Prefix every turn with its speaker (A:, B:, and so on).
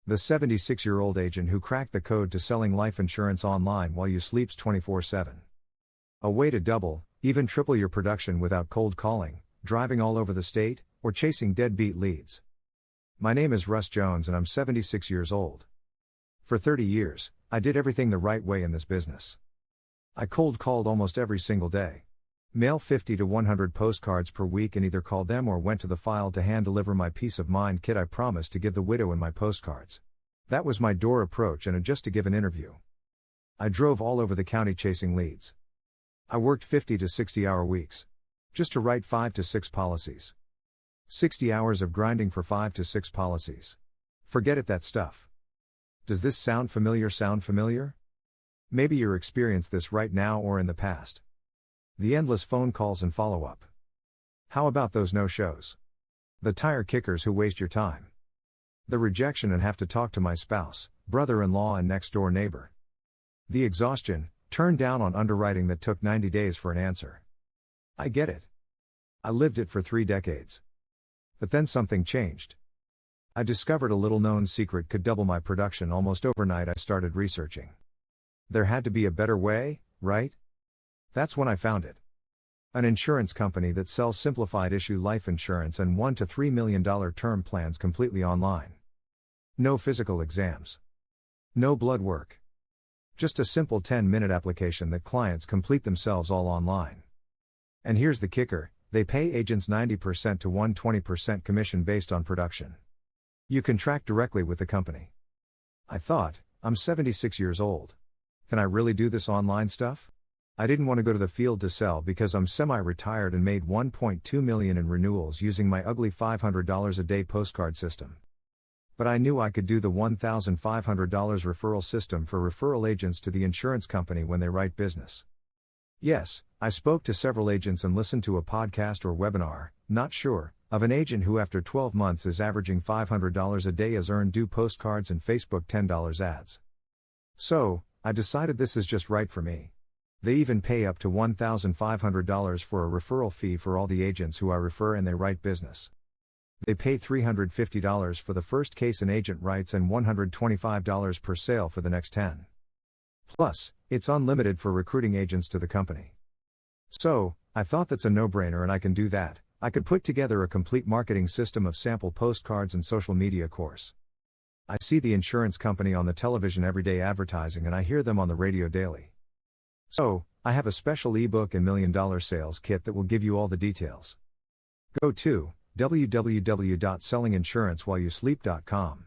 A: The 76-year-old agent who cracked the code to selling life insurance online while you sleeps 24/7. A way to double, even triple your production without cold calling, driving all over the state, or chasing deadbeat leads. My name is Russ Jones and I'm 76 years old. For 30 years, I did everything the right way in this business. I cold called almost every single day. Mail 50 to 100 postcards per week and either called them or went to the file to hand deliver my peace of mind kit I promised to give the widow in my postcards. That was my door approach and just to give an interview. I drove all over the county chasing leads. I worked 50 to 60-hour weeks. Just to write 5 to 6 policies. 60 hours of grinding for 5 to 6 policies. Forget it, that stuff. Does this sound familiar? Maybe you're experiencing this right now or in the past. The endless phone calls and follow-up. How about those no-shows? The tire kickers who waste your time. The rejection and have to talk to my spouse, brother-in-law and next-door neighbor. The exhaustion, turned down on underwriting that took 90 days for an answer. I get it. I lived it for 3 decades. But then something changed. I discovered a little-known secret could double my production almost overnight. I started researching. There had to be a better way, right? That's when I found it. An insurance company that sells simplified issue life insurance and $1 to $3 million term plans completely online. No physical exams. No blood work. Just a simple 10-minute application that clients complete themselves all online. And here's the kicker, they pay agents 90% to 120% commission based on production. You contract directly with the company. I thought, I'm 76 years old. Can I really do this online stuff? I didn't want to go to the field to sell because I'm semi-retired and made $1.2 million in renewals using my ugly $500 a day postcard system. But I knew I could do the $1,500 referral system for referral agents to the insurance company when they write business. Yes, I spoke to several agents and listened to a podcast or webinar, not sure, of an agent who after 12 months is averaging $500 a day as earned due postcards and Facebook $10 ads. So, I decided this is just right for me. They even pay up to $1,500 for a referral fee for all the agents who I refer and they write business. They pay $350 for the first case an agent writes and $125 per sale for the next 10. Plus, it's unlimited for recruiting agents to the company. So, I thought that's a no-brainer and I can do that. I could put together a complete marketing system of sample postcards and social media course. I see the insurance company on the television every day advertising and I hear them on the radio daily. So, I have a special ebook and $1 million sales kit that will give you all the details. Go to www.sellinginsurancewhileyouSleep.com.